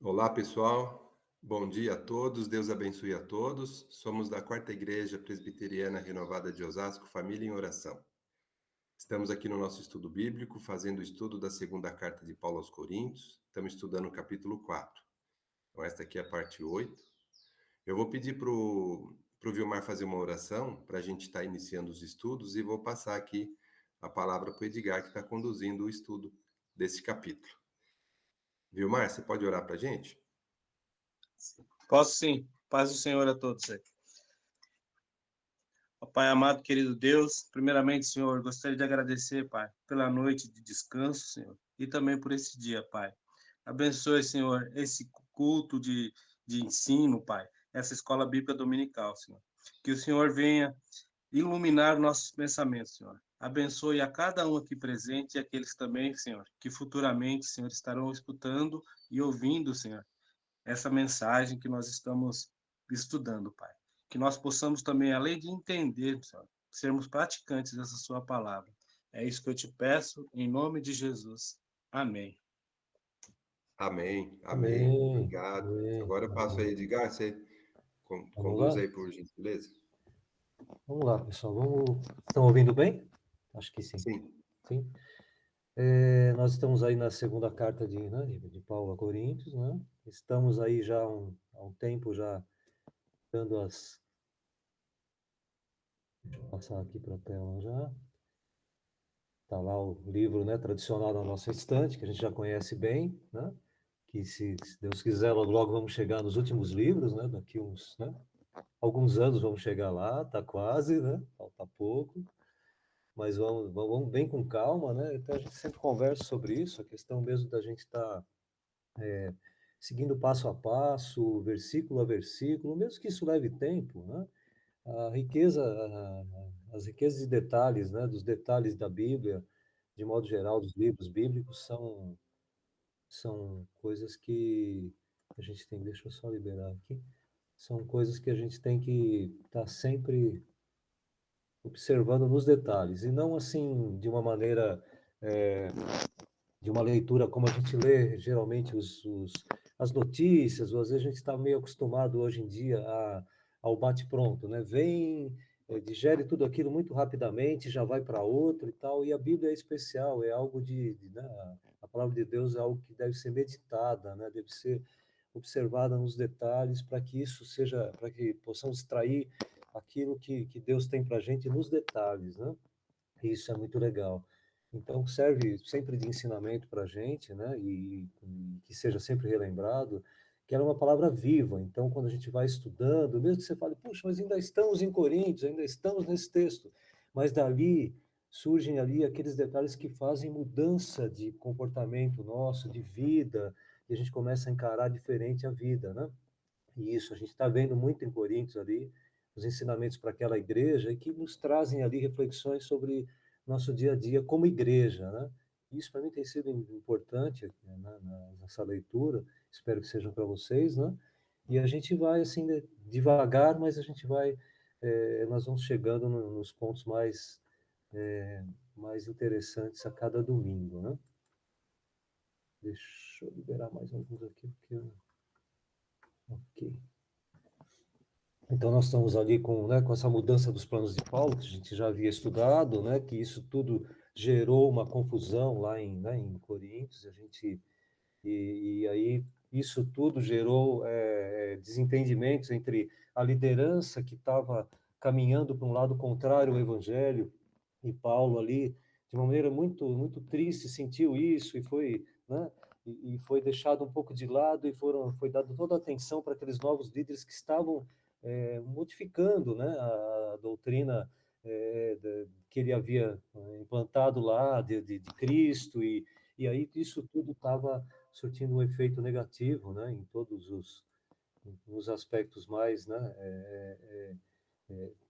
Olá, pessoal. Bom dia a todos. Deus abençoe a todos. Somos da Quarta Igreja Presbiteriana Renovada de Osasco, Família em Oração. Estamos aqui no nosso estudo bíblico, fazendo o estudo da segunda carta de Paulo aos Coríntios. Estamos estudando o capítulo 4. Então, esta aqui é a parte 8. Eu vou pedir para o Vilmar fazer uma oração para a gente estar iniciando os estudos e vou passar aqui a palavra para o Edgar, que está conduzindo o estudo desse capítulo. Vilmar, você pode orar para a gente? Posso sim. Paz do Senhor a todos. Ó Pai amado, querido Deus, primeiramente, Senhor, gostaria de agradecer, Pai, pela noite de descanso, Senhor, e também por esse dia, Pai. Abençoe, Senhor, esse culto de ensino, Pai, essa escola bíblica dominical, Senhor. Que o Senhor venha iluminar nossos pensamentos, Senhor. Abençoe a cada um aqui presente e aqueles também, Senhor, que futuramente, Senhor, estarão escutando e ouvindo, Senhor, essa mensagem que nós estamos estudando, Pai. Que nós possamos também, além de entender, Senhor, sermos praticantes dessa sua palavra. É isso que eu te peço, em nome de Jesus. Amém. Amém, amém. Amém, Obrigado. amém, Agora eu passo aí, amém. Edgar, você Vamos conduz lá? aí, por gentileza? Vamos lá, pessoal. Estão ouvindo bem? Acho que sim. Sim, Sim. Nós estamos aí na segunda carta de Paulo a Coríntios, né? Estamos aí já há um tempo já dando as... Deixa eu passar aqui para a tela já. Está lá o livro, né, tradicional da nossa estante, que a gente já conhece bem, né? Que se Deus quiser, logo, logo vamos chegar nos últimos livros, né? Daqui uns, né? Alguns anos vamos chegar lá, tá quase, né? Falta pouco. Mas vamos bem com calma, né? Então a gente sempre conversa sobre isso, a questão mesmo da gente estar seguindo passo a passo, versículo a versículo, mesmo que isso leve tempo, né? A riqueza, as riquezas de detalhes, né? Dos detalhes da Bíblia, de modo geral, dos livros bíblicos, são coisas que a gente tem. Deixa eu só liberar aqui. São coisas que a gente tem que estar sempre observando nos detalhes, e não assim de uma maneira, de uma leitura como a gente lê geralmente as notícias, ou às vezes a gente está meio acostumado hoje em dia ao bate-pronto, né? Vem, digere tudo aquilo muito rapidamente, já vai para outro e tal, e a Bíblia é especial, é algo né? A palavra de Deus é algo que deve ser meditada, né? Deve ser observada nos detalhes, para que isso seja, para que possamos extrair aquilo que Deus tem para a gente nos detalhes, né? Isso é muito legal. Então, serve sempre de ensinamento para a gente, né? E que seja sempre relembrado que ela é uma palavra viva. Então, quando a gente vai estudando, mesmo que você fale, puxa, mas ainda estamos em Coríntios, ainda estamos nesse texto, mas dali surgem ali aqueles detalhes que fazem mudança de comportamento nosso, de vida, e a gente começa a encarar diferente a vida, né? E isso a gente está vendo muito em Coríntios ali, os ensinamentos para aquela igreja, e que nos trazem ali reflexões sobre nosso dia a dia como igreja, né? Isso para mim tem sido importante, né, nessa leitura, espero que seja para vocês, né? E a gente vai assim devagar, mas a gente vai, nós vamos chegando nos pontos mais interessantes a cada domingo, né? Deixa eu liberar mais alguns aqui, porque ok. Então, nós estamos ali com, né, com essa mudança dos planos de Paulo, que a gente já havia estudado, né, que isso tudo gerou uma confusão lá em Coríntios, e aí isso tudo gerou desentendimentos entre a liderança que estava caminhando para um lado contrário ao Evangelho, e Paulo ali, de uma maneira muito, muito triste, sentiu isso e foi, né, e foi deixado um pouco de lado, e foi dado toda a atenção para aqueles novos líderes que estavam modificando, né, a doutrina que ele havia implantado lá de Cristo, e aí isso tudo estava surtindo um efeito negativo, né, em todos os aspectos mais, né,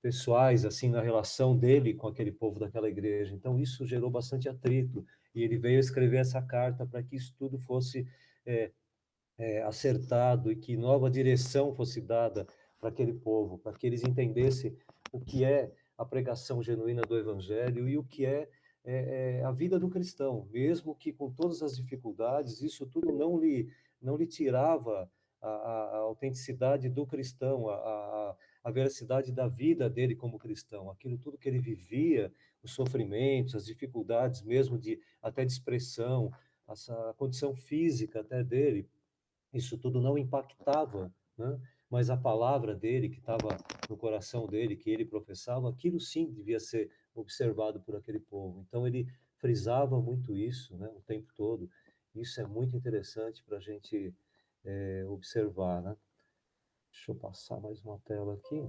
pessoais, assim, na relação dele com aquele povo daquela igreja. Então, isso gerou bastante atrito, e ele veio escrever essa carta para que isso tudo fosse acertado, e que nova direção fosse dada para aquele povo, para que eles entendessem o que é a pregação genuína do Evangelho, e o que é a vida do cristão, mesmo que com todas as dificuldades, isso tudo não lhe tirava a autenticidade do cristão, a veracidade da vida dele como cristão, aquilo tudo que ele vivia, os sofrimentos, as dificuldades mesmo até de expressão, essa condição física até dele, isso tudo não impactava, né? Mas a palavra dele, que estava no coração dele, que ele professava, aquilo sim devia ser observado por aquele povo. Então ele frisava muito isso, né, o tempo todo. Isso é muito interessante para a gente observar, né? Deixa eu passar mais uma tela aqui.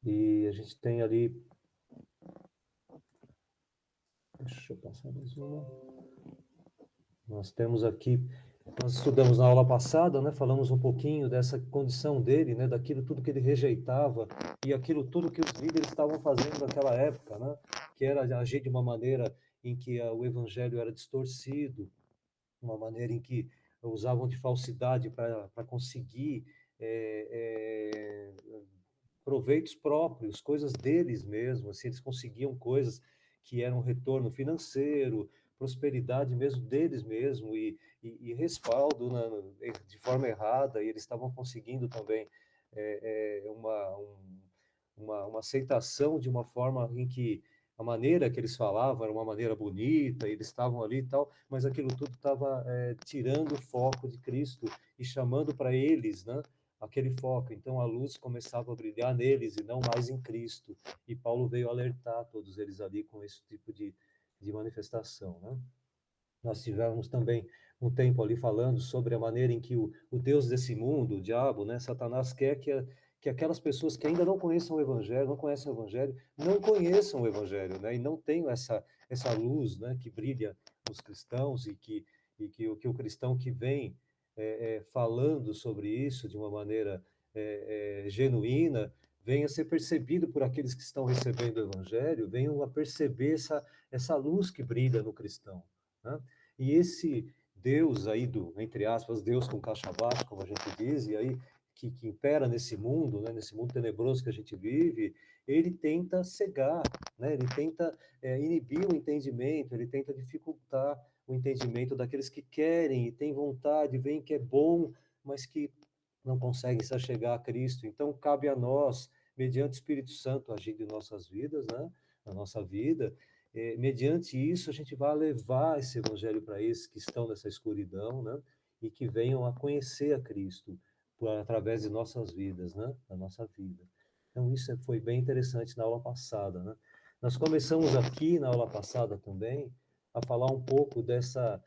E a gente tem ali. Deixa eu passar mais uma. Nós temos aqui, nós estudamos na aula passada, né, falamos um pouquinho dessa condição dele, né, daquilo tudo que ele rejeitava e aquilo tudo que os líderes estavam fazendo naquela época, né, que era agir de uma maneira em que o evangelho era distorcido, uma maneira em que usavam de falsidade para conseguir proveitos próprios, coisas deles mesmos, assim, eles conseguiam coisas que eram retorno financeiro, prosperidade mesmo deles mesmo e respaldo de forma errada, e eles estavam conseguindo também uma aceitação de uma forma em que a maneira que eles falavam era uma maneira bonita, eles estavam ali e tal, mas aquilo tudo estava tirando o foco de Cristo e chamando para eles, né, aquele foco. Então a luz começava a brilhar neles e não mais em Cristo. E Paulo veio alertar todos eles ali com esse tipo de manifestação, né? Nós tivemos também um tempo ali falando sobre a maneira em que o Deus desse mundo, o diabo, né, Satanás, quer que aquelas pessoas que ainda não conheçam o Evangelho, não conhecem o Evangelho, não conheçam o Evangelho, né, e não tenham essa luz, né, que brilha nos cristãos e que o cristão que vem falando sobre isso de uma maneira genuína, venha a ser percebido por aqueles que estão recebendo o Evangelho, venham a perceber essa luz que brilha no cristão, né? E esse Deus aí entre aspas, Deus com caixa baixa, como a gente diz, e aí que impera nesse mundo, né, nesse mundo tenebroso que a gente vive, ele tenta cegar, né, ele tenta inibir o entendimento, ele tenta dificultar o entendimento daqueles que querem e têm vontade, veem que é bom, mas que não conseguem se achegar a Cristo. Então, cabe a nós, mediante o Espírito Santo, agir em nossas vidas, né, na nossa vida, mediante isso, a gente vai levar esse evangelho para esses que estão nessa escuridão, né? E que venham a conhecer a Cristo através de nossas vidas, né? Da nossa vida. Então, isso foi bem interessante na aula passada, né? Nós começamos aqui na aula passada também a falar um pouco dessa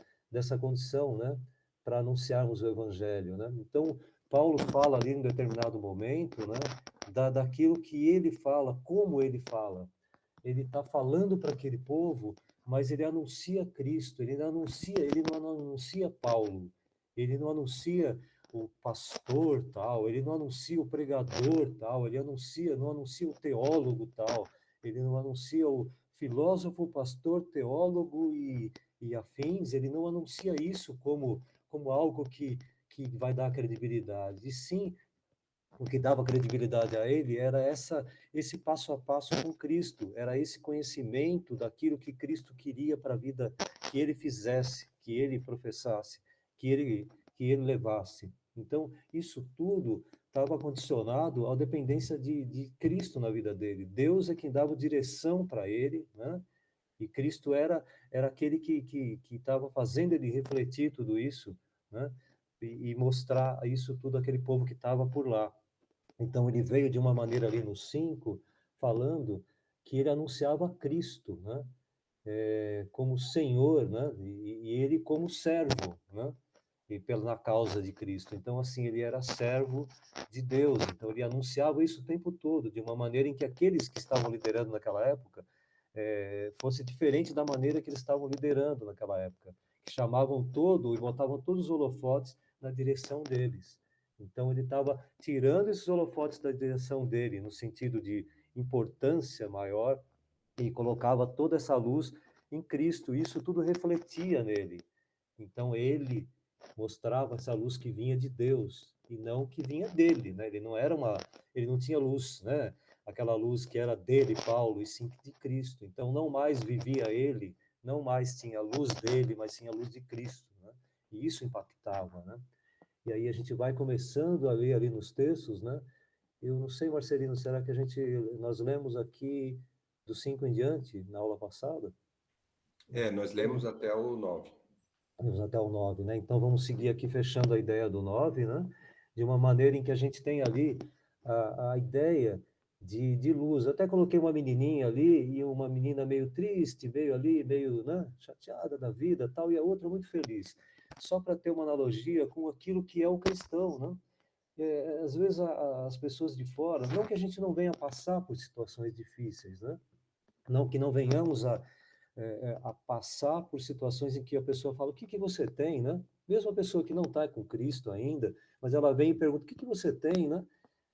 condição, né? Para anunciarmos o evangelho, né? Então, Paulo fala ali em determinado momento, né? Daquilo que ele fala, como ele fala. Ele está falando para aquele povo, mas ele anuncia Cristo, ele não anuncia Paulo, ele não anuncia o pastor tal, ele não anuncia o pregador tal, não anuncia o teólogo tal, ele não anuncia o filósofo, pastor, teólogo e afins, ele não anuncia isso como algo que vai dar credibilidade, e sim o que dava credibilidade a ele era esse passo a passo com Cristo, era esse conhecimento daquilo que Cristo queria para a vida que ele fizesse, que ele professasse, que ele levasse. Então, isso tudo estava condicionado à dependência de Cristo na vida dele. Deus é quem dava direção para ele, né? E Cristo era aquele que estava fazendo ele refletir tudo isso, né? E mostrar isso tudo àquele povo que estava por lá. Então, ele veio de uma maneira ali no 5, falando que ele anunciava Cristo, né? Como Senhor, né? E ele como servo, né? E na causa de Cristo. Então, assim, ele era servo de Deus. Então, ele anunciava isso o tempo todo, de uma maneira em que aqueles que estavam liderando naquela época fosse diferente da maneira que eles estavam liderando naquela época, que chamavam todo e botavam todos os holofotes na direção deles. Então, ele estava tirando esses holofotes da direção dele, no sentido de importância maior, e colocava toda essa luz em Cristo. Isso tudo refletia nele. Então, ele mostrava essa luz que vinha de Deus e não que vinha dele, né? Ele não tinha luz, né? aquela luz que era dele, Paulo, e sim de Cristo. Então, não mais vivia ele, não mais tinha a luz dele, mas sim a luz de Cristo, né? E isso impactava, né? E aí a gente vai começando a ler ali nos textos, né? Eu não sei, Marcelino, será que nós lemos aqui do 5 em diante, na aula passada? Nós lemos até o 9. Vamos até o 9, né? Então vamos seguir aqui fechando a ideia do 9, né? De uma maneira em que a gente tem ali a ideia de luz. Eu até coloquei uma menininha ali e uma menina meio triste, meio ali, meio, né, chateada da vida, tal, e a outra muito feliz. Só para ter uma analogia com aquilo que é o cristão, né? Às vezes as pessoas de fora, não que a gente não venha passar por situações difíceis, né? Não que não venhamos a passar por situações em que a pessoa fala, o que que você tem, né? Mesmo a pessoa que não está com Cristo ainda, mas ela vem e pergunta, o que que você tem, né?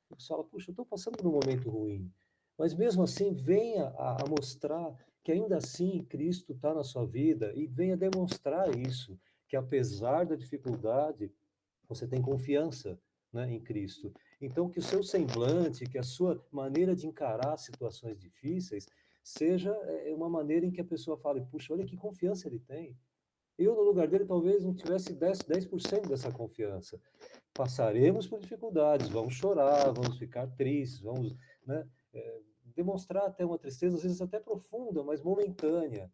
A pessoa fala, puxa, eu estou passando por um momento ruim. Mas mesmo assim, venha a mostrar que ainda assim Cristo está na sua vida e venha demonstrar isso, que apesar da dificuldade, você tem confiança, né, em Cristo. Então, que o seu semblante, que a sua maneira de encarar situações difíceis seja uma maneira em que a pessoa fale, puxa, olha que confiança ele tem. Eu, no lugar dele, talvez não tivesse 10% dessa confiança. Passaremos por dificuldades, vamos chorar, vamos ficar tristes, vamos, né, demonstrar até uma tristeza, às vezes até profunda, mas momentânea.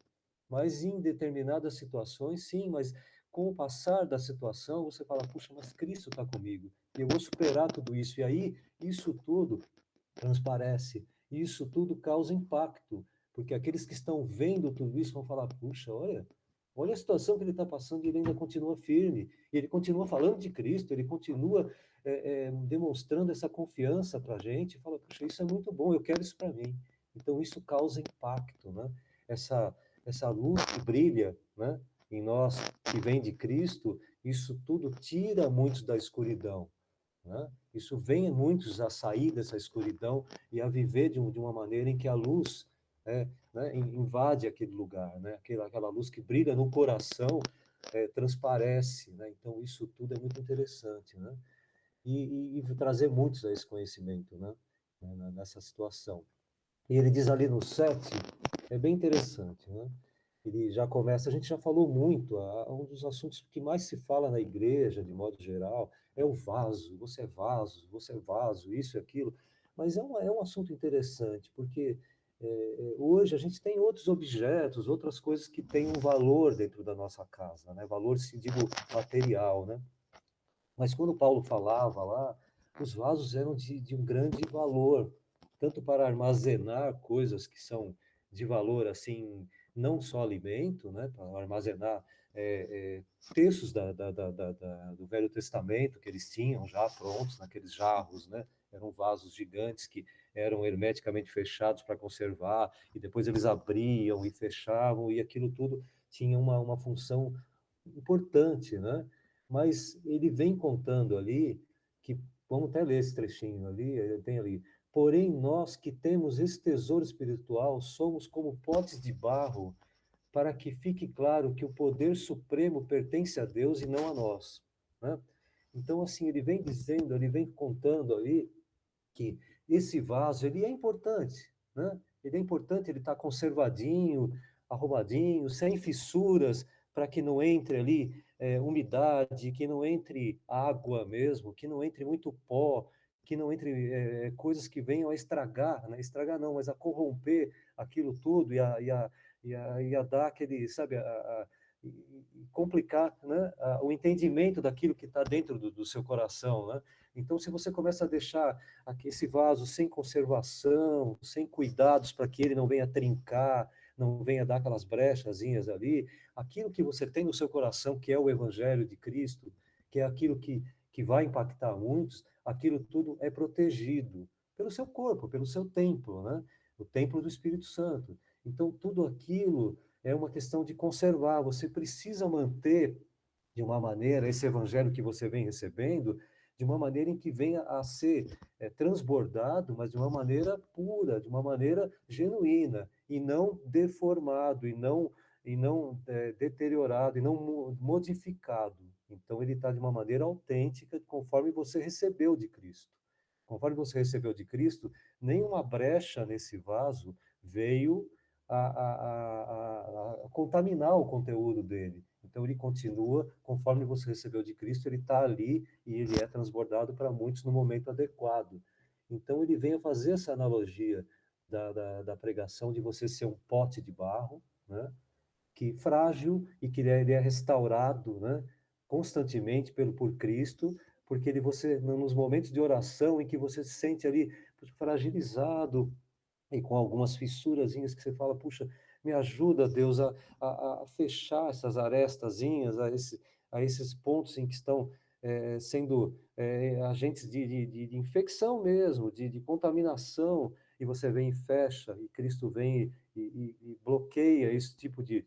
Mas em determinadas situações, sim, mas com o passar da situação, você fala, puxa, mas Cristo está comigo, e eu vou superar tudo isso. E aí, isso tudo transparece, isso tudo causa impacto, porque aqueles que estão vendo tudo isso vão falar, puxa, olha a situação que ele está passando e ele ainda continua firme, e ele continua falando de Cristo, ele continua demonstrando essa confiança para a gente, e fala, puxa, isso é muito bom, eu quero isso para mim. Então, isso causa impacto, né? Essa luz que brilha, né, em nós, que vem de Cristo, isso tudo tira muitos da escuridão, né? Isso vem muitos a sair dessa escuridão e a viver de uma maneira em que a luz, né, invade aquele lugar, né? Aquela luz que brilha no coração, transparece, né? Então isso tudo é muito interessante, né? E trazer muitos a esse conhecimento, né? Nessa situação. E ele diz ali no 7, é bem interessante, né? Ele já começa, a gente já falou muito, um dos assuntos que mais se fala na igreja, de modo geral, é o vaso, você é vaso, isso e aquilo. Mas é um assunto interessante, porque hoje a gente tem outros objetos, outras coisas que têm um valor dentro da nossa casa, né? Valor, se digo, material, né? Mas quando Paulo falava lá, os vasos eram de um grande valor, tanto para armazenar coisas que são de valor, assim, não só alimento, né, para armazenar textos do Velho Testamento que eles tinham já prontos naqueles jarros, né, eram vasos gigantes que eram hermeticamente fechados para conservar, e depois eles abriam e fechavam, e aquilo tudo tinha uma função importante, né? Mas ele vem contando ali, que, vamos até ler esse trechinho ali, tem ali, porém nós que temos esse tesouro espiritual, somos como potes de barro, para que fique claro que o poder supremo pertence a Deus e não a nós, né? Então, assim, ele vem dizendo, ele vem contando ali, que esse vaso, ele é importante, né? Ele é importante, ele está conservadinho, arrumadinho, sem fissuras, para que não entre ali umidade, que não entre água mesmo, que não entre muito pó, que não entre coisas que venham a estragar, né? Estragar não, mas a corromper aquilo tudo e a dar aquele, sabe, e complicar, né, o entendimento daquilo que está dentro do seu coração, né? Então, se você começa a deixar esse vaso sem conservação, sem cuidados para que ele não venha trincar, não venha dar aquelas brechazinhas ali, aquilo que você tem no seu coração, que é o Evangelho de Cristo, que é aquilo que vai impactar muitos, aquilo tudo é protegido pelo seu corpo, pelo seu templo, né? O templo do Espírito Santo. Então, tudo aquilo é uma questão de conservar, você precisa manter de uma maneira esse evangelho que você vem recebendo, de uma maneira em que venha a ser transbordado, mas de uma maneira pura, de uma maneira genuína, e não deformado, e não deteriorado, e não modificado. Então, ele está de uma maneira autêntica, conforme você recebeu de Cristo, conforme você recebeu de Cristo, nenhuma brecha nesse vaso veio a contaminar o conteúdo dele. Então, ele continua, conforme você recebeu de Cristo, ele está ali e ele é transbordado para muitos no momento adequado. Então, ele vem a fazer essa analogia da pregação de você ser um pote de barro, né? Que frágil e que ele é restaurado, né? Constantemente por Cristo, porque você, nos momentos de oração em que você se sente ali fragilizado, e com algumas fissurazinhas que você fala, puxa, me ajuda, Deus, a fechar essas arestazinhas, a esses pontos em que estão sendo agentes de infecção mesmo, de contaminação, e você vem e fecha, e Cristo vem e bloqueia esse tipo de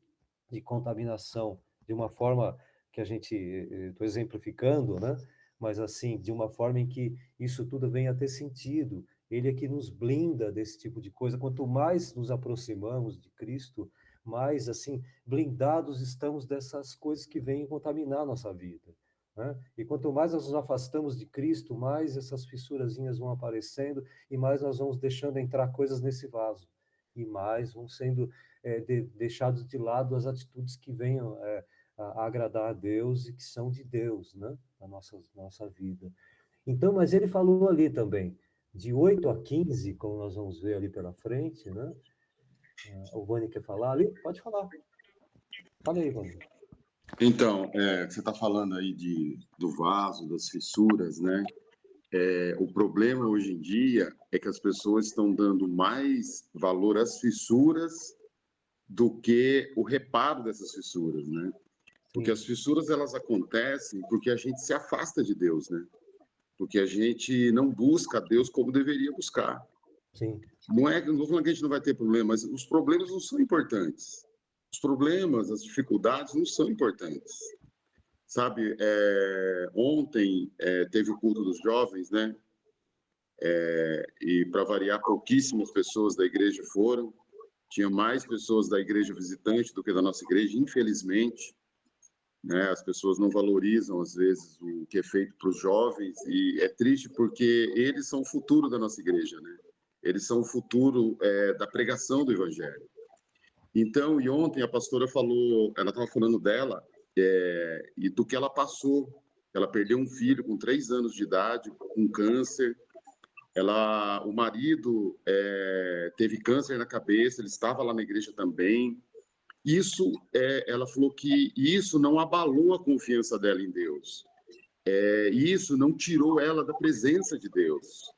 contaminação de uma forma que a gente, estou exemplificando, né? Mas assim, de uma forma em que isso tudo venha a ter sentido. Ele é que nos blinda desse tipo de coisa. Quanto mais nos aproximamos de Cristo, mais assim blindados estamos dessas coisas que vêm contaminar a nossa vida, né? E quanto mais nós nos afastamos de Cristo, mais essas fissurazinhas vão aparecendo e mais nós vamos deixando entrar coisas nesse vaso e mais vão sendo deixados de lado as atitudes que venham a agradar a Deus e que são de Deus, né? Na nossa vida. Então, mas ele falou ali também, de 8 a 15, como nós vamos ver ali pela frente, né? O Vani quer falar ali? Pode falar. Fala aí, Vani. Então, você está falando aí do vaso, das fissuras, né? O problema hoje em dia é que as pessoas estão dando mais valor às fissuras do que o reparo dessas fissuras, né? Porque as fissuras, elas acontecem porque a gente se afasta de Deus, né? Porque a gente não busca Deus como deveria buscar. Sim. Não estou falando que a gente não vai ter problema, mas os problemas não são importantes. Os problemas, as dificuldades não são importantes. Sabe, ontem teve o culto dos jovens, né? E, para variar, pouquíssimas pessoas da igreja foram. Tinha mais pessoas da igreja visitante do que da nossa igreja, infelizmente. Né? As pessoas não valorizam, às vezes, o que é feito para os jovens, e é triste porque eles são o futuro da nossa igreja, né? Eles são o futuro da pregação do evangelho. Então, e ontem a pastora falou, ela estava falando dela e do que ela passou. Ela perdeu um filho com 3 anos de idade, com câncer. O marido teve câncer na cabeça, ele estava lá na igreja também. Isso, ela falou que isso não abalou a confiança dela em Deus. Isso não tirou ela da presença de Deus.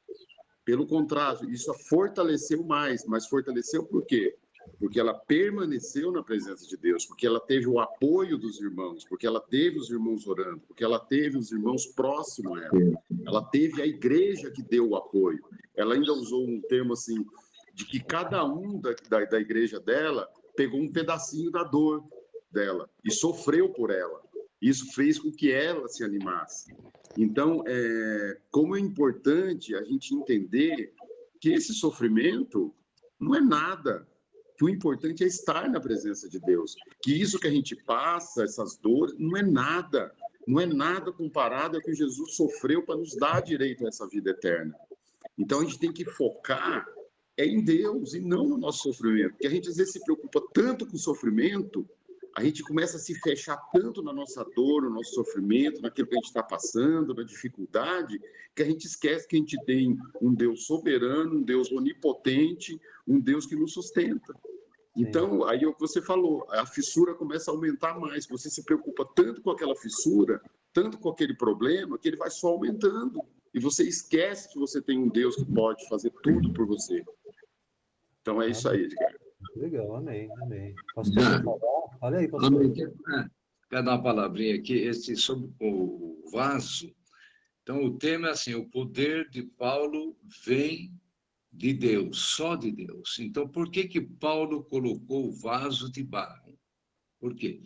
Pelo contrário, isso a fortaleceu mais. Mas fortaleceu por quê? Porque ela permaneceu na presença de Deus, porque ela teve o apoio dos irmãos, porque ela teve os irmãos orando, porque ela teve os irmãos próximos a ela. Ela teve a igreja que deu o apoio. Ela ainda usou um termo assim, de que cada um da igreja dela pegou um pedacinho da dor dela e sofreu por ela. Isso fez com que ela se animasse. Então, como é importante a gente entender que esse sofrimento não é nada, que o importante é estar na presença de Deus, que isso que a gente passa, essas dores, não é nada comparado ao que Jesus sofreu para nos dar direito a essa vida eterna. Então, a gente tem que focar em Deus e não no nosso sofrimento, porque a gente às vezes se preocupa tanto com o sofrimento, a gente começa a se fechar tanto na nossa dor, no nosso sofrimento, naquilo que a gente está passando, na dificuldade, que a gente esquece que a gente tem um Deus soberano, um Deus onipotente, um Deus que nos sustenta. Então, aí é o que você falou, a fissura começa a aumentar mais, você se preocupa tanto com aquela fissura, tanto com aquele problema, que ele vai só aumentando, e você esquece que você tem um Deus que pode fazer tudo por você. Então, é isso aí, Edgar. Legal, amém. Pastor, quer falar? Olha aí, pastor. Amém. Quero dar uma palavrinha aqui, sobre o vaso. Então, o tema é assim, o poder de Paulo vem de Deus, só de Deus. Então, por que Paulo colocou o vaso de barro? Por quê?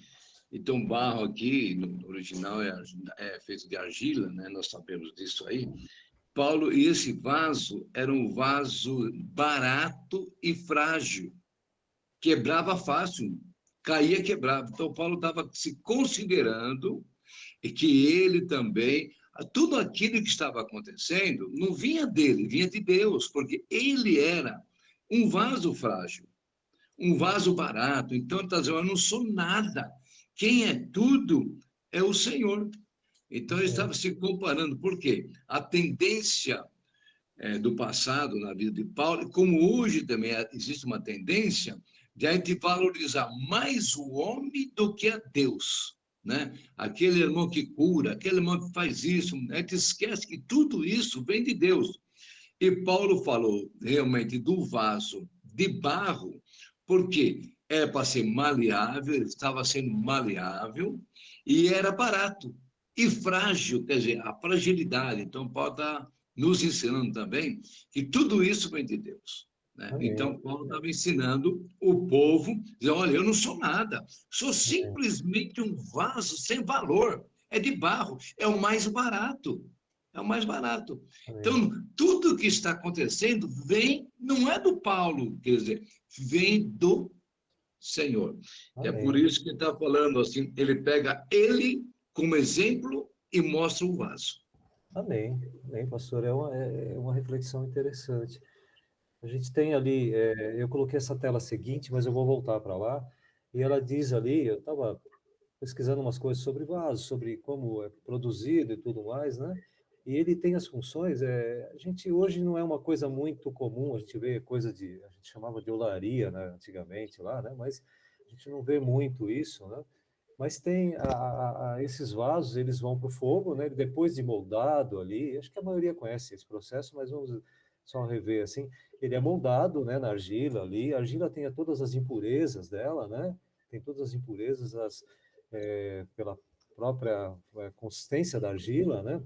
Então, barro aqui, no original, é feito de argila, né? Nós sabemos disso aí. Paulo, e esse vaso era um vaso barato e frágil. Quebrava fácil, caía, quebrava. Então, Paulo estava se considerando que ele também, tudo aquilo que estava acontecendo não vinha dele, vinha de Deus, porque ele era um vaso frágil, um vaso barato. Então, ele está dizendo, eu não sou nada. Quem é tudo é o Senhor. Então, ele estava se comparando. Por quê? A tendência do passado na vida de Paulo, como hoje também existe uma tendência de a gente valorizar mais o homem do que a Deus. Né? Aquele irmão que cura, aquele irmão que faz isso, a gente esquece que tudo isso vem de Deus. E Paulo falou realmente do vaso de barro, porque era para ser maleável, ele estava sendo maleável, e era barato e frágil, quer dizer, a fragilidade. Então, Paulo está nos ensinando também que tudo isso vem de Deus. Né? Então, Paulo estava ensinando o povo, dizendo, olha, eu não sou nada, sou simplesmente um vaso sem valor, é de barro, é o mais barato. É o mais barato. Então, tudo que está acontecendo não é do Paulo, quer dizer, vem do Senhor. É por isso que ele está falando assim, ele pega ele como exemplo e mostra o vaso. Amém. Amém, pastor. É uma reflexão interessante. A gente tem ali, eu coloquei essa tela seguinte, mas eu vou voltar para lá, e ela diz ali, eu estava pesquisando umas coisas sobre vaso, sobre como é produzido e tudo mais, né? E ele tem as funções, a gente hoje não é uma coisa muito comum, a gente vê coisa a gente chamava de olaria, né, antigamente lá, né? Mas a gente não vê muito isso, né? Mas tem esses vasos, eles vão para o fogo, né? Depois de moldado ali, acho que a maioria conhece esse processo, mas vamos só rever assim. Ele é moldado, né, na argila ali. A argila tem todas as impurezas dela, né? Tem todas as impurezas pela própria consistência da argila, né?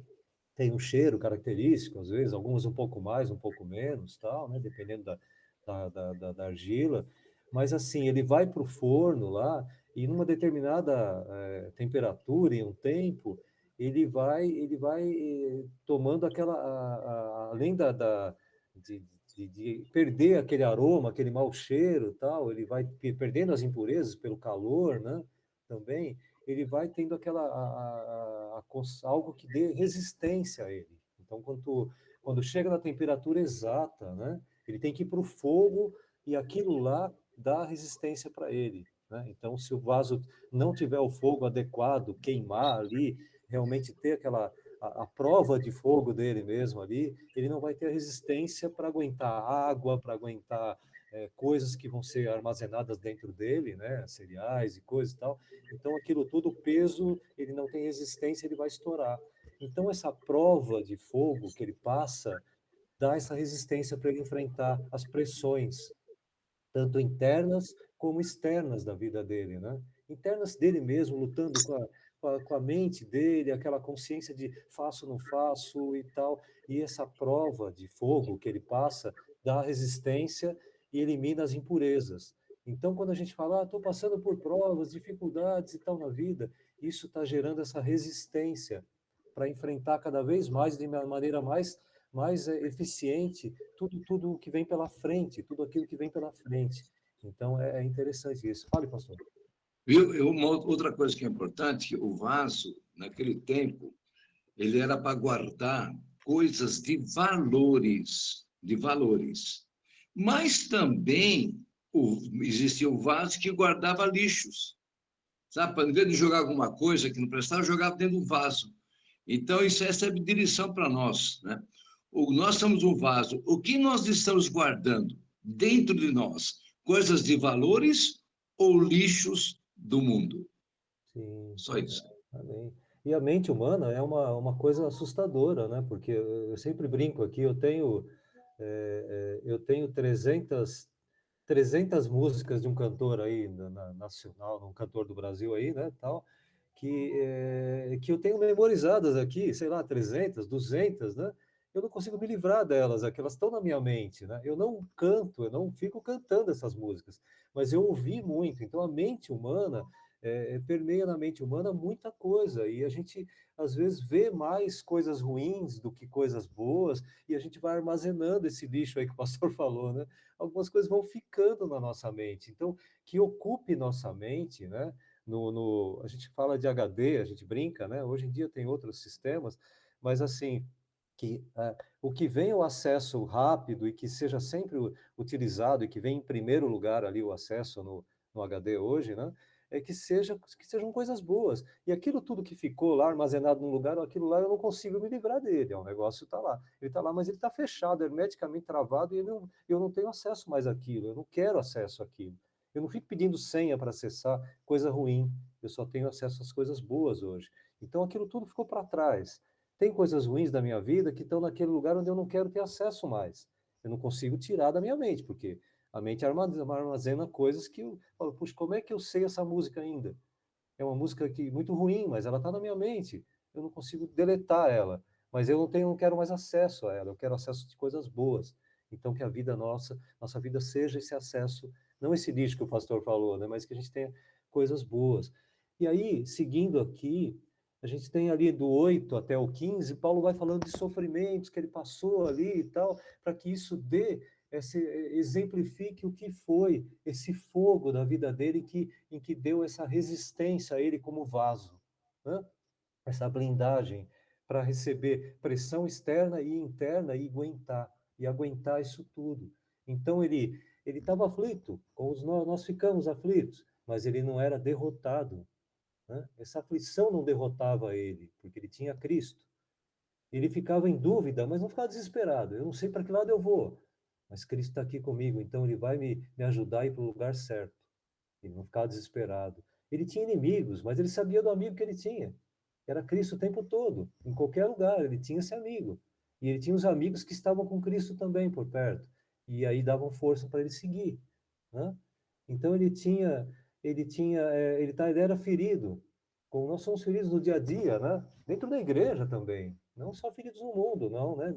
Tem um cheiro característico, às vezes, algumas um pouco mais, um pouco menos, tal, né? Dependendo da argila. Mas assim, ele vai para o forno lá e numa determinada temperatura, em um tempo, ele vai tomando além de perder aquele aroma, aquele mau cheiro, tal, ele vai perdendo as impurezas pelo calor, né? Também ele vai tendo algo que dê resistência a ele. Então, quando chega na temperatura exata, né? Ele tem que ir para o fogo e aquilo lá dá resistência para ele. Né? Então, se o vaso não tiver o fogo adequado, queimar ali, realmente ter a prova de fogo dele mesmo ali, ele não vai ter resistência para aguentar água, para aguentar coisas que vão ser armazenadas dentro dele, né? Cereais e coisas e tal. Então, aquilo tudo, o peso, ele não tem resistência, ele vai estourar. Então, essa prova de fogo que ele passa dá essa resistência para ele enfrentar as pressões, tanto internas como externas da vida dele, né? Internas dele mesmo, lutando com a mente dele, aquela consciência de faço, não faço e tal, e essa prova de fogo que ele passa dá resistência e elimina as impurezas. Então, quando a gente fala, estou passando por provas, dificuldades e tal na vida, isso está gerando essa resistência para enfrentar cada vez mais, de uma maneira mais eficiente, tudo que vem pela frente, tudo aquilo que vem pela frente. Então, é interessante isso. Fale, pastor. Viu? Uma outra coisa que é importante, que o vaso, naquele tempo, ele era para guardar coisas de valores. Mas também existia o vaso que guardava lixos. Sabe, para, em vez de jogar alguma coisa que não prestava, jogava dentro do vaso. Então, essa é a direção para nós. Né? Nós somos um vaso. O que nós estamos guardando dentro de nós? Coisas de valores ou lixos do mundo? Sim. Só isso. Amém. E a mente humana é uma coisa assustadora, né? Porque eu sempre brinco aqui, eu tenho 300 músicas de um cantor aí nacional, um cantor do Brasil aí, né, tal, que eu tenho memorizadas aqui, sei lá, 300, 200, né? Eu não consigo me livrar delas, aquelas estão na minha mente, né? Eu não canto, eu não fico cantando essas músicas, mas eu ouvi muito. Então a mente humana permeia na mente humana muita coisa e a gente às vezes vê mais coisas ruins do que coisas boas e a gente vai armazenando esse lixo aí que o pastor falou, né? Algumas coisas vão ficando na nossa mente. Então, que ocupe nossa mente, né? A gente fala de HD, a gente brinca, né? Hoje em dia tem outros sistemas, mas assim, que o que vem o acesso rápido e que seja sempre utilizado e que vem em primeiro lugar ali o acesso no HD hoje, né? É que sejam coisas boas. E aquilo tudo que ficou lá armazenado num lugar, aquilo lá eu não consigo me livrar dele. O negócio está lá. Ele está lá, mas ele está fechado, hermeticamente travado, e eu não tenho acesso mais àquilo. Eu não quero acesso àquilo. Eu não fico pedindo senha para acessar coisa ruim. Eu só tenho acesso às coisas boas hoje. Então aquilo tudo ficou para trás. Tem coisas ruins da minha vida que estão naquele lugar onde eu não quero ter acesso mais. Eu não consigo tirar da minha mente, porque a mente armazena coisas que eu falo, puxa, como é que eu sei essa música ainda? É uma música muito ruim, mas ela está na minha mente. Eu não consigo deletar ela, mas eu não quero mais acesso a ela. Eu quero acesso de coisas boas. Então que a vida nossa vida seja esse acesso, não esse lixo que o pastor falou, né, mas que a gente tenha coisas boas. E aí, seguindo aqui, a gente tem ali do 8 até o 15, Paulo vai falando de sofrimentos que ele passou ali e tal, para que isso exemplifique o que foi esse fogo da vida dele em que deu essa resistência a ele como vaso, né? Essa blindagem para receber pressão externa e interna e aguentar isso tudo. Então ele estava aflito, como nós ficamos aflitos, mas ele não era derrotado, né? Essa aflição não derrotava ele, porque ele tinha Cristo. Ele ficava em dúvida, mas não ficava desesperado. Eu não sei para que lado eu vou, mas Cristo está aqui comigo, então ele vai me ajudar a ir para o lugar certo. Ele não ficava desesperado. Ele tinha inimigos, mas ele sabia do amigo que ele tinha. Era Cristo o tempo todo, em qualquer lugar, ele tinha esse amigo. E ele tinha os amigos que estavam com Cristo também por perto. E aí davam força para ele seguir, né? Então ele era ferido, como nós somos feridos no dia a dia, né? Dentro da igreja também, não só feridos no mundo, não, né?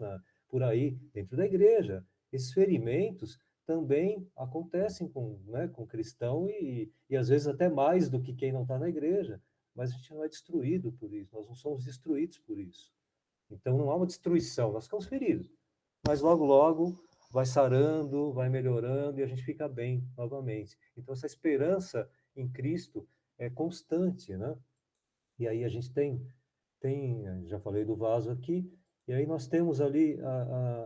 Por aí, dentro da igreja. Esses ferimentos também acontecem com cristão e às vezes até mais do que quem não está na igreja, mas a gente não é destruído por isso, nós não somos destruídos por isso. Então não há uma destruição, nós ficamos feridos, mas logo, logo vai sarando, vai melhorando e a gente fica bem novamente. Então essa esperança em Cristo é constante, né? E aí a gente já falei do vaso aqui, e aí nós temos ali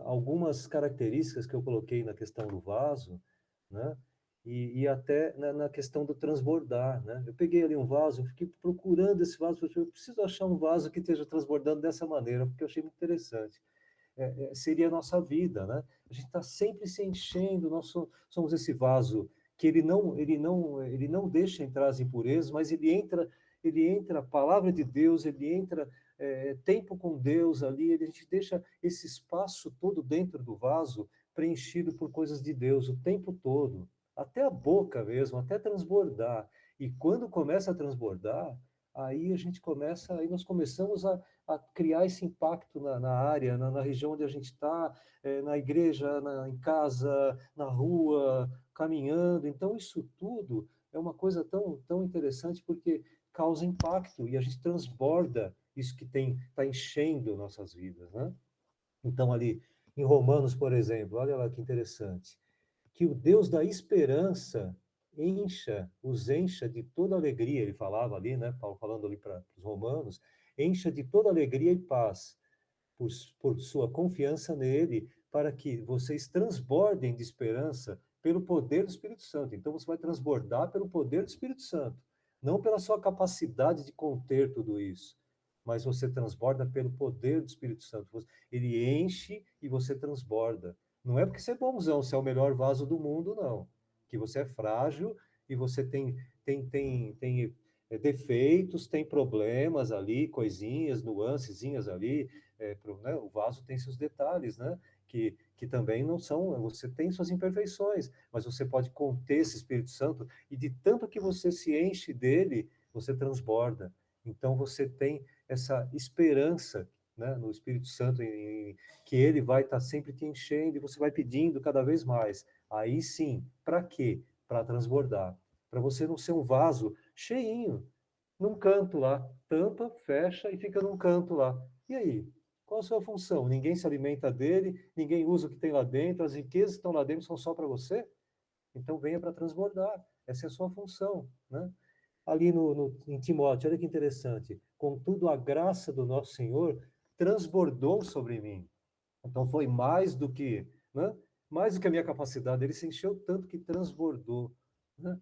algumas características que eu coloquei na questão do vaso, né? E até na questão do transbordar, né? Eu peguei ali um vaso, eu fiquei procurando esse vaso, eu preciso achar um vaso que esteja transbordando dessa maneira, porque eu achei muito interessante. Seria a nossa vida, né? A gente está sempre se enchendo, somos esse vaso que ele não deixa entrar as impurezas, mas ele entra a palavra de Deus, ele entra tempo com Deus ali, a gente deixa esse espaço todo dentro do vaso preenchido por coisas de Deus o tempo todo, até a boca mesmo, até transbordar. E quando começa a transbordar, aí nós começamos a criar esse impacto na área, na região onde a gente está, na igreja, em casa, na rua, caminhando. Então, isso tudo é uma coisa tão interessante porque causa impacto e a gente transborda isso que está enchendo nossas vidas, né? Então, ali em Romanos, por exemplo, olha lá que interessante, que o Deus da esperança os encha de toda alegria, ele falava ali, né, Paulo falando ali para os romanos, encha de toda alegria e paz por sua confiança nele, para que vocês transbordem de esperança pelo poder do Espírito Santo. Então você vai transbordar pelo poder do Espírito Santo, não pela sua capacidade de conter tudo isso, mas você transborda pelo poder do Espírito Santo. Ele enche e você transborda. Não é porque você é bonzão, você é o melhor vaso do mundo, não. Que você é frágil e você tem defeitos, tem problemas ali, coisinhas, nuancezinhas ali. Né, o vaso tem seus detalhes, né? Que também não são. Você tem suas imperfeições, mas você pode conter esse Espírito Santo e de tanto que você se enche dele, você transborda. Então você tem essa esperança, né, no Espírito Santo, que ele vai estar sempre te enchendo e você vai pedindo cada vez mais. Aí sim, para quê? Para transbordar. Para você não ser um vaso cheinho, num canto lá. Tampa, fecha e fica num canto lá. E aí? Qual a sua função? Ninguém se alimenta dele, ninguém usa o que tem lá dentro, as riquezas que estão lá dentro são só para você? Então venha para transbordar. Essa é a sua função, né? Ali em Timóteo, olha que interessante. Contudo, a graça do nosso Senhor transbordou sobre mim. Então foi mais do que, né? Mais do que a minha capacidade. Ele se encheu tanto que transbordou, né?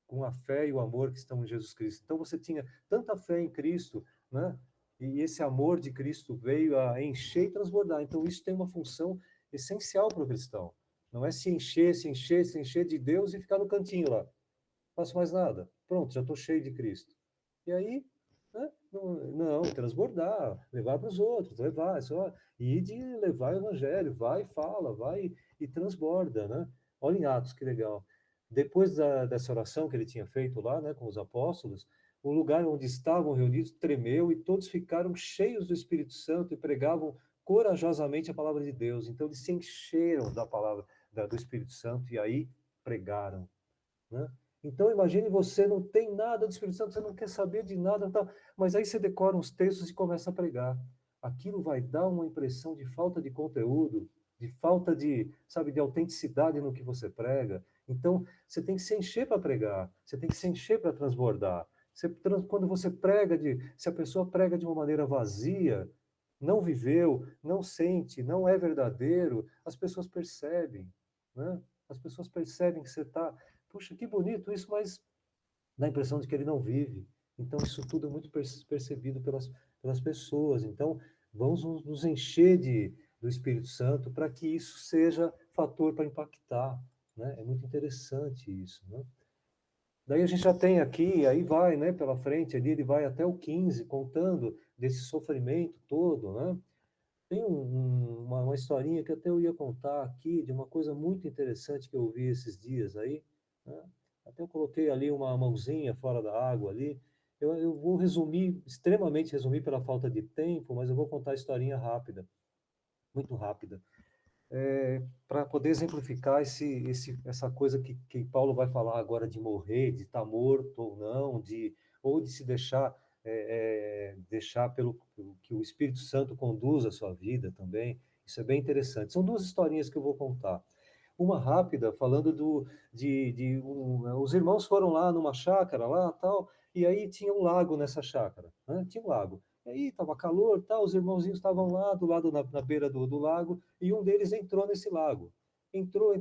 Com a fé e o amor que estão em Jesus Cristo. Então você tinha tanta fé em Cristo, né? E esse amor de Cristo veio a encher e transbordar. Então isso tem uma função essencial para o cristão. Não é se encher, se encher, se encher de Deus e ficar no cantinho lá. Não faço mais nada. Pronto, já estou cheio de Cristo. E aí, né? Não, transbordar, levar para os outros, levar, só e de levar o evangelho, vai e fala, vai e transborda, né? Olha em Atos, que legal. Depois dessa oração que ele tinha feito lá, né, com os apóstolos, o lugar onde estavam reunidos tremeu e todos ficaram cheios do Espírito Santo e pregavam corajosamente a palavra de Deus. Então eles se encheram da palavra do Espírito Santo e aí pregaram, né? Então imagine você não tem nada do Espírito Santo, você não quer saber de nada, tá? Mas aí você decora uns textos e começa a pregar. Aquilo vai dar uma impressão de falta de conteúdo, de falta de, sabe, de autenticidade no que você prega. Então, você tem que se encher para pregar, você tem que se encher para transbordar. Quando você prega, se a pessoa prega de uma maneira vazia, não viveu, não sente, não é verdadeiro, as pessoas percebem, né? As pessoas percebem que você está, puxa, que bonito isso, mas dá a impressão de que ele não vive. Então, isso tudo é muito percebido pelas pessoas. Então, vamos nos encher do Espírito Santo para que isso seja fator para impactar, né? É muito interessante isso, né? Daí a gente já tem aqui, aí vai, né, pela frente ali, ele vai até o 15, contando desse sofrimento todo, né? Tem uma historinha que até eu ia contar aqui, de uma coisa muito interessante que eu vi esses dias aí, né? Até eu coloquei ali uma mãozinha fora da água ali. Eu vou resumir, extremamente resumir pela falta de tempo, mas eu vou contar a historinha rápida, muito rápida, para poder exemplificar essa coisa que Paulo vai falar agora de morrer, de estar morto ou não, ou de se deixar pelo que o Espírito Santo conduz a sua vida também. Isso é bem interessante. São duas historinhas que eu vou contar. Uma rápida, falando os irmãos foram lá numa chácara lá, tal, e aí tinha um lago nessa chácara, né? Tinha um lago. E aí estava calor, tal, os irmãozinhos estavam lá do lado na beira do lago, e um deles entrou nesse lago. Entrou,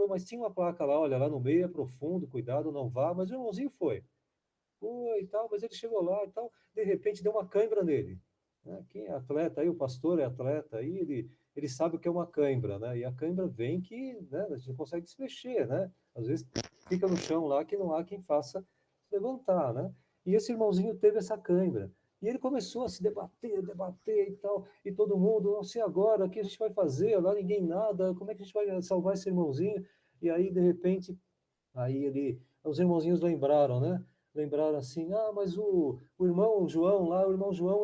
mas tinha uma placa lá, olha, lá no meio é profundo, cuidado, não vá, mas o irmãozinho foi e tal, mas ele chegou lá e tal, de repente deu uma cãibra nele, né? Quem é atleta aí, o pastor é atleta aí, ele sabe o que é uma cãibra, né? E a cãibra vem que, né, a gente não consegue se mexer, né? Às vezes fica no chão lá que não há quem faça se levantar, né? E esse irmãozinho teve essa cãibra. E ele começou a se debater e tal, e todo mundo, não sei agora, o que a gente vai fazer? Lá ninguém nada, como é que a gente vai salvar esse irmãozinho? E aí, de repente, os irmãozinhos lembraram, né? Lembraram assim, mas o irmão João lá, o irmão João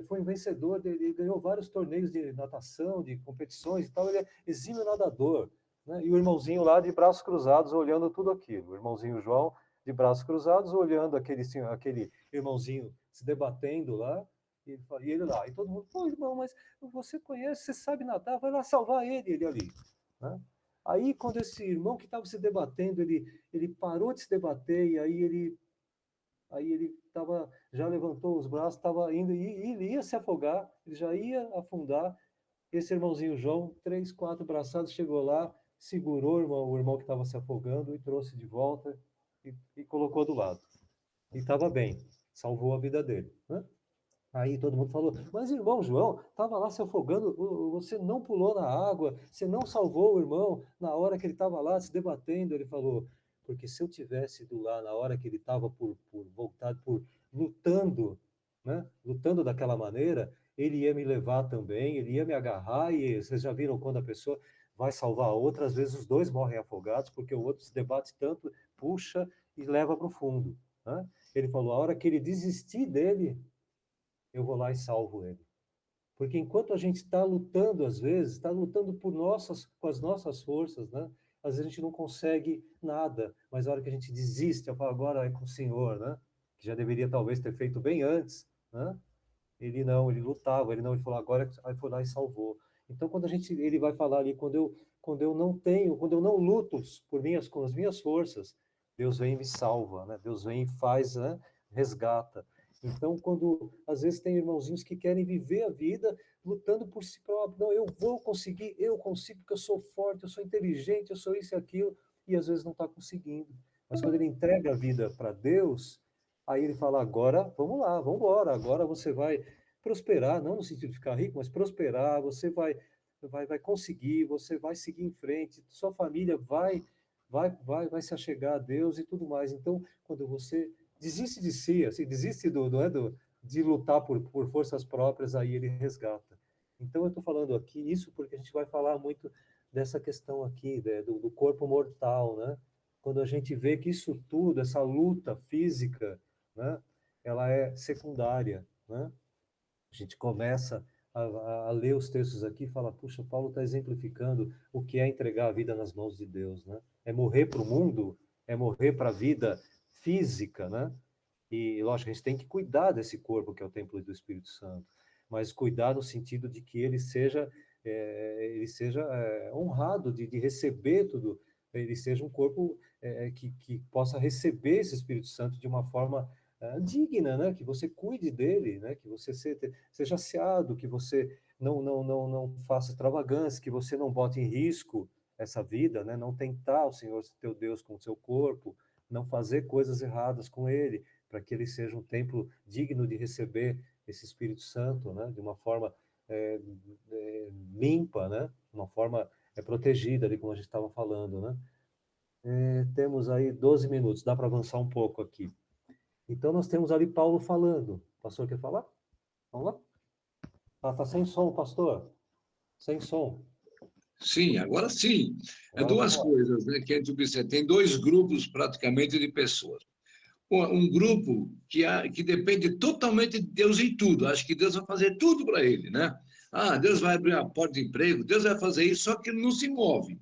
foi um vencedor, ele ganhou vários torneios de natação, de competições e tal, ele é exímio nadador, né? E o irmãozinho lá de braços cruzados olhando tudo aquilo, o irmãozinho João de braços cruzados olhando aquele irmãozinho se debatendo lá, e ele lá, e todo mundo, pô, irmão, mas você conhece, você sabe nadar, vai lá salvar ele ali, né? Aí, quando esse irmão que estava se debatendo, ele parou de se debater e aí ele já levantou os braços, estava indo, e ele ia se afogar, ele já ia afundar. Esse irmãozinho João, 3, 4 braçados, chegou lá, segurou o irmão que estava se afogando e trouxe de volta e colocou do lado. E estava bem, salvou a vida dele, né? Aí todo mundo falou, mas irmão João, estava lá se afogando, você não pulou na água, você não salvou o irmão na hora que ele estava lá se debatendo. Ele falou, porque se eu tivesse ido lá na hora que ele estava lutando, né, lutando daquela maneira, ele ia me levar também, ele ia me agarrar, e vocês já viram quando a pessoa vai salvar a outra, às vezes os dois morrem afogados, porque o outro se debate tanto, puxa e leva para o fundo, né? Ele falou, a hora que ele desistir dele, eu vou lá e salvo ele. Porque enquanto a gente está lutando, às vezes, está lutando com as nossas forças, né? Às vezes a gente não consegue nada, mas a hora que a gente desiste, eu falo, agora é com o Senhor, né? Que já deveria talvez ter feito bem antes, né? Ele lutava, ele falou, agora aí foi lá e salvou. Então, ele vai falar ali, quando eu não luto com as minhas forças, Deus vem e me salva, né? Deus vem e faz, né? Resgata. Então, quando às vezes tem irmãozinhos que querem viver a vida lutando por si próprio, não, eu vou conseguir, eu consigo porque eu sou forte, eu sou inteligente, eu sou isso e aquilo, e às vezes não está conseguindo. Mas quando ele entrega a vida para Deus, aí ele fala, agora, vamos lá, vamos embora, agora você vai prosperar, não no sentido de ficar rico, mas prosperar, você vai conseguir, você vai seguir em frente, sua família vai se achegar a Deus e tudo mais. Então, quando você desiste de si, assim, desiste de lutar por forças próprias, aí ele resgata. Então, eu estou falando aqui isso porque a gente vai falar muito dessa questão aqui, né, do corpo mortal, né? Quando a gente vê que isso tudo, essa luta física, né, ela é secundária, né? A gente começa a ler os textos aqui e fala, puxa, Paulo está exemplificando o que é entregar a vida nas mãos de Deus, né? É morrer para o mundo, é morrer para a vida física, né? E, lógico, a gente tem que cuidar desse corpo que é o templo do Espírito Santo, mas cuidar no sentido de que ele seja honrado de receber tudo, ele seja um corpo que possa receber esse Espírito Santo de uma forma digna, né? Que você cuide dele, né? Que você seja aseado, que você não faça extravagância, que você não bote em risco essa vida, né? Não tentar o Senhor teu Deus com o seu corpo, não fazer coisas erradas com ele, para que ele seja um templo digno de receber esse Espírito Santo, né? De uma forma limpa, né? Uma forma protegida, ali como a gente estava falando, né? Temos aí 12 minutos, dá para avançar um pouco aqui. Então, nós temos ali Paulo falando. O pastor quer falar? Vamos lá? Ah, tá sem som, pastor. Sem som. Sim, agora sim. Agora Duas vamos lá. coisas, né, que a gente observa. Tem dois grupos praticamente de pessoas. Um grupo que depende totalmente de Deus em tudo. Acho que Deus vai fazer tudo para ele, né? Ah, Deus vai abrir a porta de emprego, Deus vai fazer isso, só que ele não se move.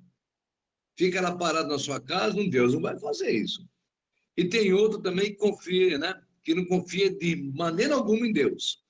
Fica lá parado na sua casa, Deus não vai fazer isso. E tem outro também que confia, né? Que não confia de maneira alguma em Deus.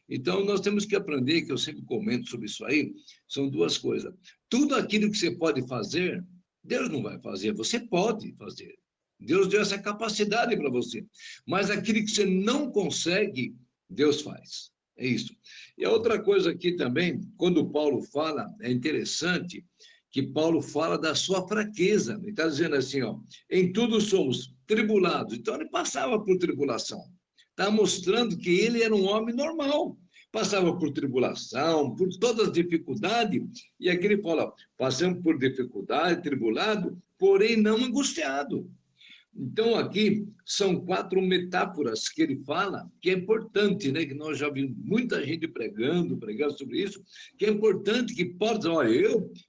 Então, nós temos que aprender, que eu sempre comento sobre isso aí, são duas coisas. Tudo aquilo que você pode fazer, Deus não vai fazer, você pode fazer. Deus deu essa capacidade para você. Mas aquilo que você não consegue, Deus faz. É isso. E a outra coisa aqui também, quando Paulo fala, é interessante que Paulo fala da sua fraqueza. Ele está dizendo assim, ó, em tudo somos tribulados. Então, ele passava por tribulação. Está mostrando que ele era um homem normal, passava por tribulação, por todas as dificuldades, e aqui ele fala, passamos por dificuldade, tribulado, porém não angustiado. Então, aqui são 4 metáforas que ele fala, que é importante, né? Que nós já vimos muita gente pregando sobre isso, que é importante que pode, olha,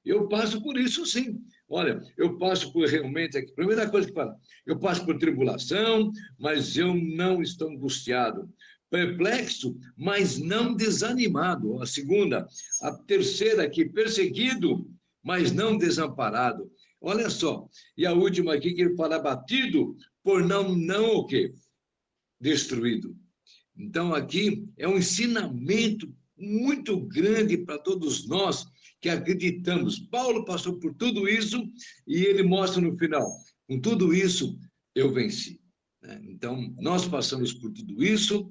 eu passo por isso sim. Olha, eu passo por realmente, a primeira coisa que fala, eu passo por tribulação, mas eu não estou angustiado. Perplexo, mas não desanimado. A segunda, a terceira aqui, perseguido, mas não desamparado. Olha só, e a última aqui que ele fala batido por não o quê? Destruído. Então aqui é um ensinamento muito grande para todos nós que acreditamos. Paulo passou por tudo isso e ele mostra no final, com tudo isso eu venci. Então nós passamos por tudo isso,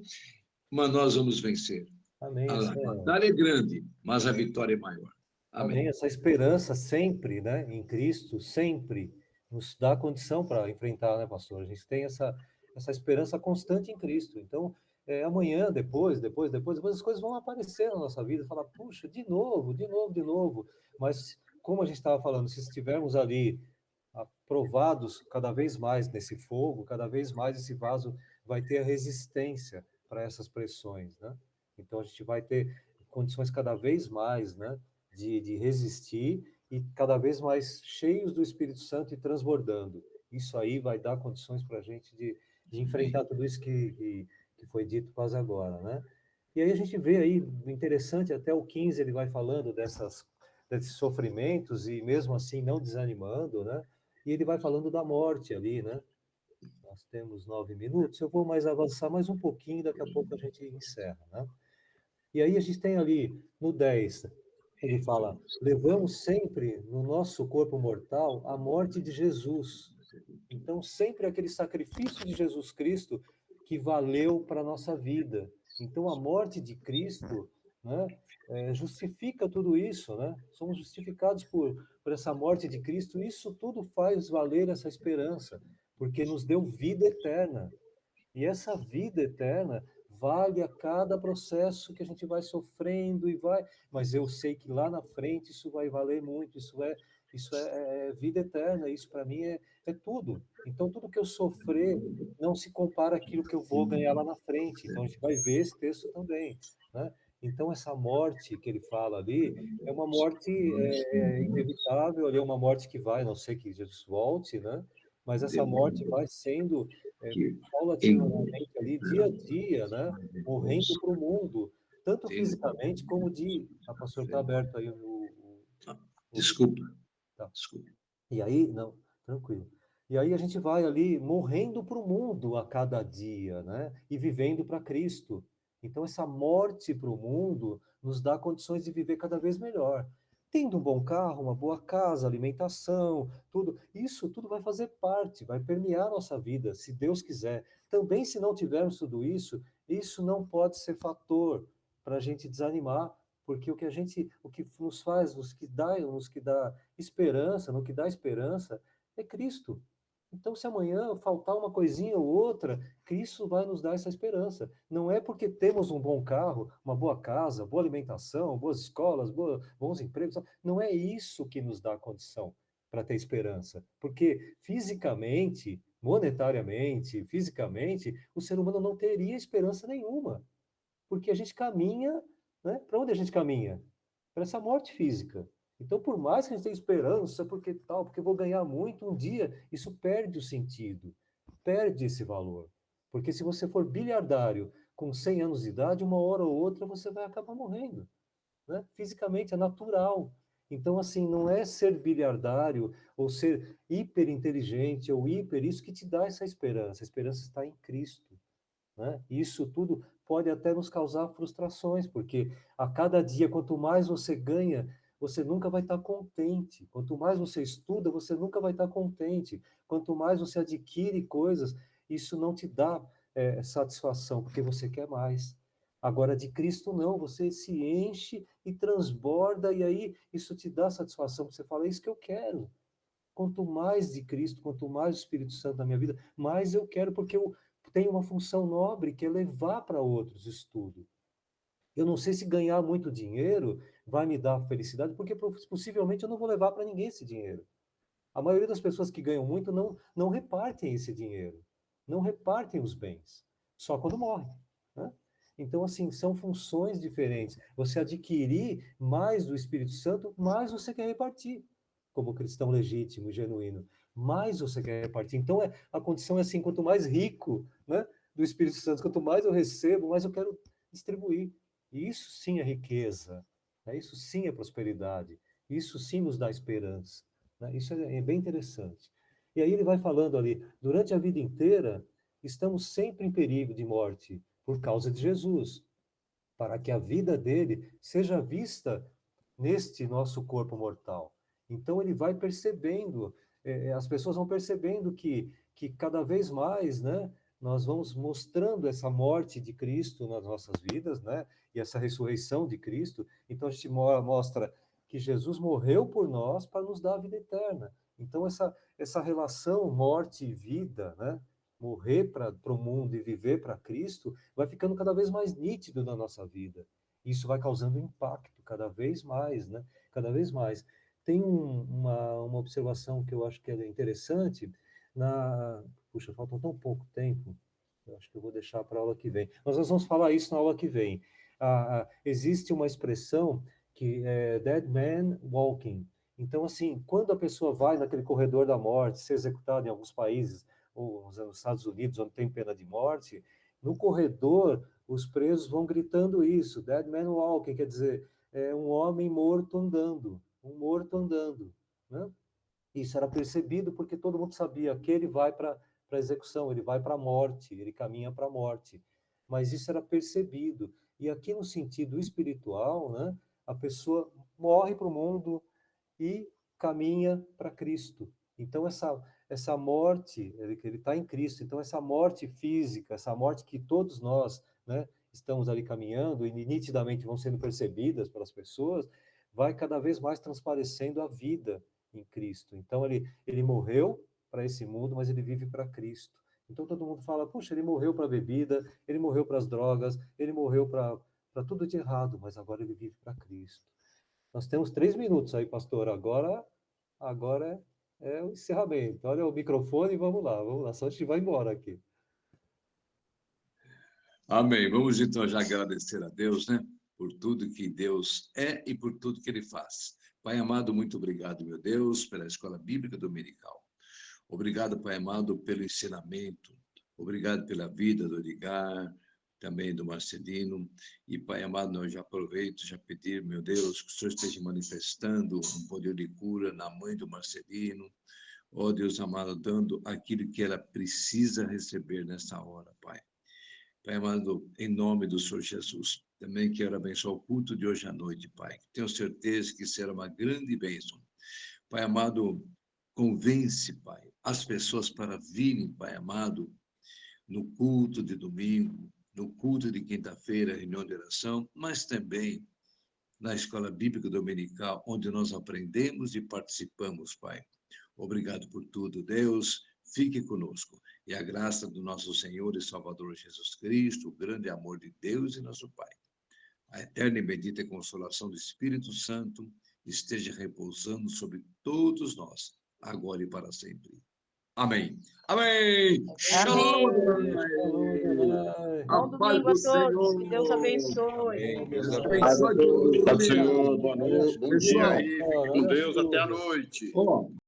mas nós vamos vencer. Amém. A batalha é grande, mas a vitória é maior. Amém. Amém. Essa esperança sempre, né, em Cristo, sempre nos dá condição para enfrentar, né, pastor? A gente tem essa esperança constante em Cristo. Então, amanhã, depois, as coisas vão aparecer na nossa vida, falar, puxa, de novo. Mas, como a gente estava falando, se estivermos ali aprovados cada vez mais nesse fogo, cada vez mais esse vaso vai ter a resistência para essas pressões, né? Então, a gente vai ter condições cada vez mais, né, de resistir e cada vez mais cheios do Espírito Santo e transbordando. Isso aí vai dar condições para a gente de enfrentar tudo isso que foi dito quase agora, né? E aí a gente vê aí, interessante, até o 15 ele vai falando desses sofrimentos e mesmo assim não desanimando, né? E ele vai falando da morte ali, né? Nós temos 9 minutos, eu vou mais avançar mais um pouquinho, daqui a pouco a gente encerra, né? E aí a gente tem ali, no 10, ele fala, levamos sempre no nosso corpo mortal a morte de Jesus. Então, sempre aquele sacrifício de Jesus Cristo que valeu para a nossa vida. Então, a morte de Cristo, né, justifica tudo isso, né? Somos justificados por essa morte de Cristo. Isso tudo faz valer essa esperança, porque nos deu vida eterna. E essa vida eterna vale a cada processo que a gente vai sofrendo e vai, mas eu sei que lá na frente isso vai valer muito, isso é vida eterna, isso para mim é tudo. Então tudo que eu sofrer não se compara àquilo que eu vou ganhar lá na frente. Então a gente vai ver esse texto também, né? Então essa morte que ele fala ali é uma morte inevitável, ali é uma morte que vai, a não sei que Jesus volte, né? Mas essa morte vai sendo paulatinamente ali, dia a dia, né? Morrendo para o mundo, tanto fisicamente como de... A pastor está aberto aí Desculpa. Tá. Desculpa. E aí, não, tranquilo. E aí a gente vai ali morrendo para o mundo a cada dia, né? E vivendo para Cristo. Então essa morte para o mundo nos dá condições de viver cada vez melhor. Tendo um bom carro, uma boa casa, alimentação, tudo, isso tudo vai fazer parte, vai permear a nossa vida, se Deus quiser. Também, se não tivermos tudo isso, isso não pode ser fator para a gente desanimar, porque o que nos faz, nos que dá esperança, no que dá esperança, é Cristo. Então, se amanhã faltar uma coisinha ou outra, Cristo vai nos dar essa esperança. Não é porque temos um bom carro, uma boa casa, boa alimentação, boas escolas, bons empregos. Não é isso que nos dá condição para ter esperança. Porque fisicamente, monetariamente, fisicamente, o ser humano não teria esperança nenhuma. Porque a gente caminha, né? Para onde a gente caminha? Para essa morte física. Então, por mais que a gente tenha esperança, porque tal, porque eu vou ganhar muito, um dia isso perde o sentido, perde esse valor. Porque se você for bilhardário com 100 anos de idade, uma hora ou outra você vai acabar morrendo, né? Fisicamente, é natural. Então, assim, não é ser bilhardário ou ser hiper inteligente ou hiper isso que te dá essa esperança. A esperança está em Cristo, né? E isso tudo pode até nos causar frustrações, porque a cada dia, quanto mais você ganha, você nunca vai estar contente. Quanto mais você estuda, você nunca vai estar contente. Quanto mais você adquire coisas, isso não te dá satisfação, porque você quer mais. Agora, de Cristo, não. Você se enche e transborda, e aí isso te dá satisfação. Você fala, é isso que eu quero. Quanto mais de Cristo, quanto mais o Espírito Santo na minha vida, mais eu quero, porque eu tenho uma função nobre, que é levar para outros estudo. Eu não sei se ganhar muito dinheiro vai me dar felicidade, porque possivelmente eu não vou levar para ninguém esse dinheiro. A maioria das pessoas que ganham muito não repartem esse dinheiro, não repartem os bens, só quando morrem, né? Então, assim, são funções diferentes. Você adquirir mais do Espírito Santo, mais você quer repartir, como cristão legítimo e genuíno. Mais você quer repartir. Então, a condição é assim, quanto mais rico, né, do Espírito Santo, quanto mais eu recebo, mais eu quero distribuir. E isso sim é riqueza, né? Isso sim é prosperidade, isso sim nos dá esperança, né? Isso é bem interessante. E aí ele vai falando ali, durante a vida inteira, estamos sempre em perigo de morte por causa de Jesus, para que a vida dele seja vista neste nosso corpo mortal. Então ele vai percebendo, as pessoas vão percebendo que cada vez mais, né, nós vamos mostrando essa morte de Cristo nas nossas vidas, né, e essa ressurreição de Cristo. Então a gente mostra que Jesus morreu por nós para nos dar a vida eterna. Então essa relação morte e vida, né, morrer para o mundo e viver para Cristo, vai ficando cada vez mais nítido na nossa vida. Isso vai causando impacto cada vez mais, né? Cada vez mais. Tem uma observação que eu acho que é interessante. Puxa, falta tão pouco tempo. Eu acho que eu vou deixar para a aula que vem. Nós vamos falar isso na aula que vem. Existe uma expressão que é dead man walking. Então, assim, quando a pessoa vai naquele corredor da morte, ser executada em alguns países, ou nos Estados Unidos, onde tem pena de morte, no corredor, os presos vão gritando isso, dead man walking, quer dizer, é um homem morto andando, um morto andando, né? Isso era percebido porque todo mundo sabia que ele vai para a execução, ele vai para a morte, ele caminha para a morte. Mas isso era percebido. E aqui no sentido espiritual, né, a pessoa morre para o mundo e caminha para Cristo. Então, essa morte, ele está em Cristo, então essa morte física, essa morte que todos nós, né, estamos ali caminhando e nitidamente vão sendo percebidas pelas pessoas, vai cada vez mais transparecendo a vida em Cristo. Então ele morreu para esse mundo, mas ele vive para Cristo. Então todo mundo fala, puxa, ele morreu para a bebida, ele morreu para as drogas, ele morreu para tudo de errado, mas agora ele vive para Cristo. Nós temos 3 minutos aí, pastor, agora é o encerramento. Olha o microfone e vamos lá, só a gente vai embora aqui. Amém. Vamos então já agradecer a Deus, né? Por tudo que Deus é e por tudo que Ele faz. Pai amado, muito obrigado, meu Deus, pela Escola Bíblica Dominical. Obrigado, Pai amado, pelo ensinamento. Obrigado pela vida do Edgar, também do Marcelino. E, Pai amado, eu já aproveito, já pedir, meu Deus, que o Senhor esteja manifestando um poder de cura na mãe do Marcelino. Ó Deus amado, dando aquilo que ela precisa receber nessa hora, Pai. Pai amado, em nome do Senhor Jesus, também quero abençoar o culto de hoje à noite, Pai. Tenho certeza que será uma grande bênção. Pai amado, convence, Pai, as pessoas para virem, Pai amado, no culto de domingo, no culto de quinta-feira, reunião de oração, mas também na Escola Bíblica Dominical, onde nós aprendemos e participamos, Pai. Obrigado por tudo, Deus. Fique conosco. E a graça do nosso Senhor e Salvador Jesus Cristo, o grande amor de Deus e nosso Pai, a eterna e bendita consolação do Espírito Santo esteja repousando sobre todos nós, agora e para sempre. Amém. Amém. Shalom. Bom domingo a todos. Que Deus abençoe. Amém. Deus Paz a todos, paz do Senhor, boa noite, bom dia Pessoal, aí, fique com Deus, até a noite. Ó,